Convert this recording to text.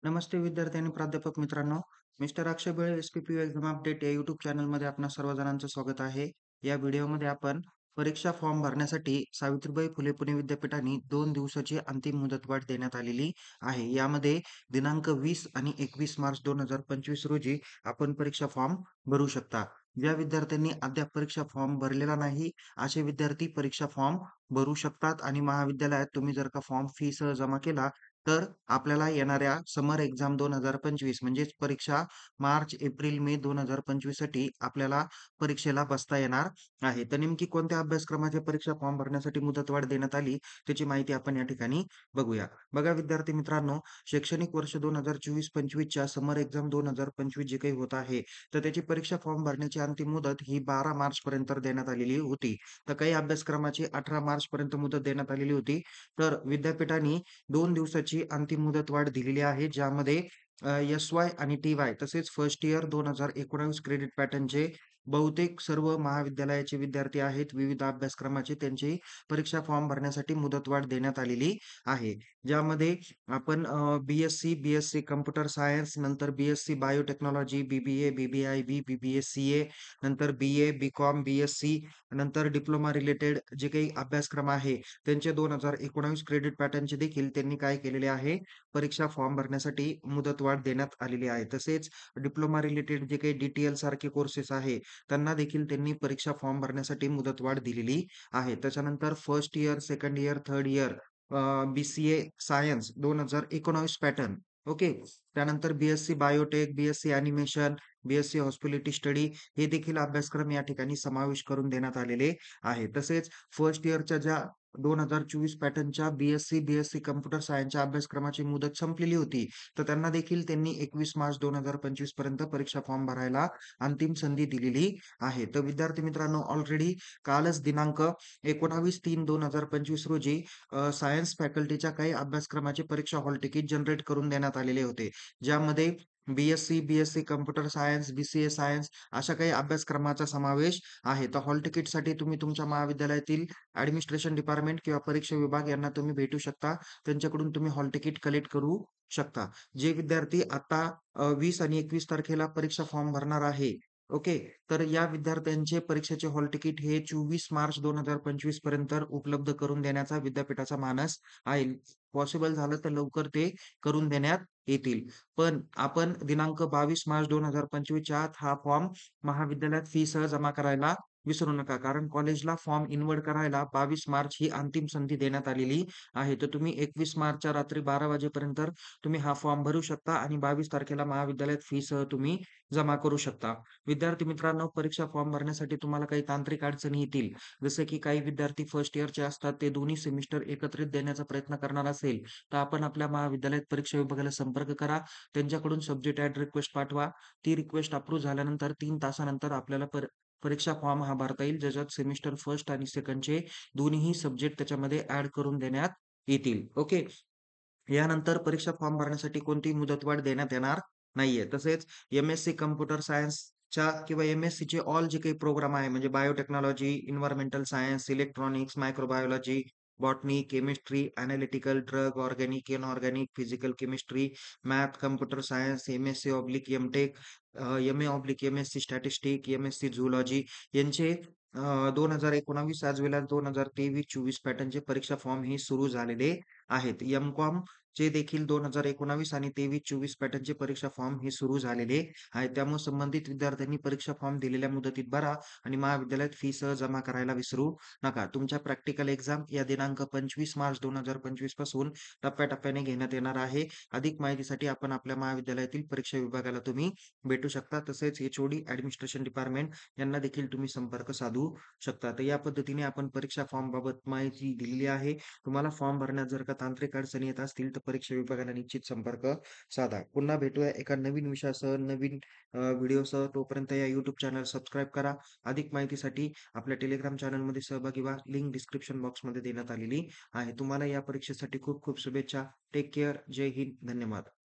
नमस्ते विद्यार्थी आणि प्राध्यापक मित्रांनो. मिस्टर अक्षय बळे एस-पी-पी-यू एक्झाम अपडेट या यूट्यूब चॅनलमध्ये आपणा सर्व जणांचं स्वागत आहे. या व्हिडिओमध्ये आपण परीक्षा फॉर्म भरण्यासाठी सावित्रीबाई फुले पुणे विद्यापीठाने 2 दिवसाची अंतिम मुदतवाढ देण्यात आलेली आहे. यामध्ये दिनांक 20 आणि 21 मार्च 2025 रोजी आपण परीक्षा फॉर्म भरू शकता. ज्या विद्यार्थ्यांनी अद्याप परीक्षा फॉर्म भरलेला नाही, असे विद्यार्थी परीक्षा फॉर्म भरू शकतात आणि महाविद्यालयात तुम्ही जर का फॉर्म फीसह जमा केला, तर आपल्याला येणाऱ्या समर एक्झाम 2025 म्हणजेच परीक्षा मार्च, एप्रिल, मे 2025 साठी आपल्याला परीक्षेला बसता येणार आहे. तर नेमकी कोणत्या अभ्यासक्रमाच्या परीक्षा फॉर्म भरण्यासाठी मुदतवाढ देण्यात आली, त्याची माहिती आपण या ठिकाणी बघूया. बघा विद्यार्थी मित्रांनो, शैक्षणिक वर्ष 2024-25 च्या समर एक्झाम 2025 जे काही होत आहे, तर त्याची परीक्षा फॉर्म भरण्याची अंतिम मुदत ही 12 मार्चपर्यंत देण्यात आलेली होती. तर काही अभ्यासक्रमाची 18 मार्चपर्यंत मुदत देण्यात आलेली होती. तर विद्यापीठाने 2 दिवसाची अंतिम मुदतवाढ दिलेली आहे. ज्यामध्ये एस-वाय आणि टी-वाय तसेच फर्स्ट इयर 2019 क्रेडिट पॅटर्नचे बहुतेक सर्व महाविद्यालयाचे विद्यार्थी आहेत, विविध अभ्यासक्रमाचे त्यांची परीक्षा फॉर्म भरण्यासाठी मुदतवाढ देण्यात आलेली आहे. ज्यामध्ये आपण बी-एससी, बी-एससी कॉम्प्युटर सायन्स, नंतर BSc biotechnology, BBA, बी-बी-आय-बी, BBA CA, नंतर बी-ए, बी-कॉम, बी-एससी, नंतर डिप्लोमा रिलेटेड जे काही अभ्यासक्रम आहे, त्यांचे 2019 क्रेडिट पॅटर्नचे देखील त्यांनी काय केलेले आहे, परीक्षा फॉर्म भरण्यासाठी मुदतवाढ देण्यात आलेली आहे. तसेच डिप्लोमा रिलेटेड जे काही डी-टी-एल सारखे कोर्सेस आहे, त्यांना देखील त्यांनी परीक्षा फॉर्म भरण्यासाठी मुदतवाढ दिलेली आहे. त्याच्यानंतर first year, second year, third year BCA science 2019 pattern. Okay. त्यानंतर BSc biotech, BSc animation, BSc hospitality study हे देखील अभ्यासक्रम या ठिकाणी समावेश करून देण्यात आलेले आहे. तसेच फर्स्ट इयरच्या ज्या 2024 पॅटर्नच्या बी-एससी, बी-एससी कॉम्प्युटर सायन्सच्या अभ्यासक्रमाची मुदत संपलेली होती. तर त्यांना देखील त्यांनी 21 मार्च 2025 पर्यंत परीक्षा फॉर्म भरायला अंतिम संधी दिलेली आहे. तर विद्यार्थी मित्रांनो, ऑलरेडी कालच दिनांक 19/3/2025 रोजी सायन्स फॅकल्टीच्या काही अभ्यासक्रमाचे परीक्षा हॉल तिकीट जनरेट करून देण्यात आलेले होते. ज्यामध्ये BSc, BSc computer science, BCA science अशा काही अभ्यासक्रमाचा समावेश आहे. तर हॉल तिकीटसाठी तुम्ही तुमच्या महाविद्यालयातील ॲडमिनिस्ट्रेशन डिपार्टमेंट किंवा परीक्षा विभाग यांना तुम्ही भेटू शकता. त्यांच्याकडून तुम्ही हॉल तिकीट कलेक्ट करू शकता. जे विद्यार्थी आता 20 आणि 21 तारखेला परीक्षा फॉर्म भरणार आहे. ओके. तर या विद्यार्थ्यांचे परीक्षेचे हॉल तिकीट हे 24 मार्च 2025 पर्यंत उपलब्ध करून देण्याचा विद्यापीठाचा मानस आहे. पॉसिबल झालं तर लवकर ते करून देण्यात येतील. पण आपण दिनांक 22 मार्च 2025 च्या आत हा फॉर्म महाविद्यालयात फीसह जमा करायला विसरू नका. कारण कॉलेजला फॉर्म इनवर्ड करायला 22 मार्च ही अंतिम संधी देण्यात आलेली आहे. तर तुम्ही 21 मार्चच्या रात्री 12 वाजेपर्यंत तुम्ही हा फॉर्म भरू शकता आणि 22 तारखेला महाविद्यालयात फीसह तुम्ही जमा करू शकता. विद्यार्थी मित्रांनो, परीक्षा फॉर्म भरण्यासाठी तुम्हाला काही तांत्रिक अडचणी येतील. जसे की काही विद्यार्थी फर्स्ट इयरचे असतात, ते दोन्ही सेमिस्टर एकत्रित देण्याचा प्रयत्न करणार असेल, तर आपण आपल्या महाविद्यालयात परीक्षा विभागाला संपर्क करा. त्यांच्याकडून सब्जेक्ट ॲड रिक्वेस्ट पाठवा. ती रिक्वेस्ट अप्रूव्ह झाल्यानंतर 3 तासानंतर आपल्याला परीक्षा फॉर्म हा भरता येईल. ज्याच्यात सेमिस्टर फर्स्ट आणि सेकंडचे दोन्हीही सब्जेक्ट त्याच्यामध्ये ॲड करून देण्यात येतील. ओके. यानंतर परीक्षा फॉर्म भरण्यासाठी कोणतीही मुदतवाढ देण्यात येणार नाहीये. तसेच एम-एस-सी कॉम्प्युटर सायन्सच्या किंवा एम-एस-सीचे ऑल जे काही प्रोग्राम आहे म्हणजे biotechnology, environmental science, electronics, microbiology, botany, chemistry, analytical, drug, organic, inorganic, physical chemistry, math, computer science, MSc MTech, MA MSc statistic, MSc zoology यांचे 2019 ॲज वेल ॲज 2023-24 पॅटर्नचे परीक्षा फॉर्म हे सुरू झालेले आहेत. एम-कॉमचे देखील 2019 आणि 23-24 पॅटर्नचे परीक्षा फॉर्म हे सुरू झालेले आहेत. त्यामुळे संबंधित विद्यार्थ्यांनी परीक्षा फॉर्म दिलेल्या मुदतीत भरा आणि महाविद्यालयात फीसह जमा करायला विसरू नका. तुमच्या प्रॅक्टिकल एक्झाम या दिनांक 25 मार्च 2025 पासून टप्प्याटप्प्याने घेण्यात येणार आहे. अधिक माहितीसाठी आपण आपल्या महाविद्यालयातील परीक्षा विभागाला तुम्ही भेटू शकता. तसेच एच-ओ-डी ॲडमिनिस्ट्रेशन डिपार्टमेंट यांना देखील तुम्ही संपर्क साधू शकता. तर या पद्धतीने आपण परीक्षा फॉर्मबाबत माहिती दिलेली आहे. तुम्हाला फॉर्म भरण्यात जर का तांत्रिक अडचणी येत असतील, तर परीक्षा विभागाला निश्चित संपर्क साधा. पुन्हा भेटूया एका नवीन विषयासह, नवीन व्हिडिओसह. तोपर्यंत या YouTube चॅनल सबस्क्राईब करा. अधिक माहितीसाठी आपल्या टेलिग्राम चॅनलमध्ये सहभागी व्हा. लिंक डिस्क्रिप्शन बॉक्समध्ये देण्यात आलेली आहे. तुम्हाला या परीक्षेसाठी खूप खूप शुभेच्छा. Take care. जय हिंद. धन्यवाद.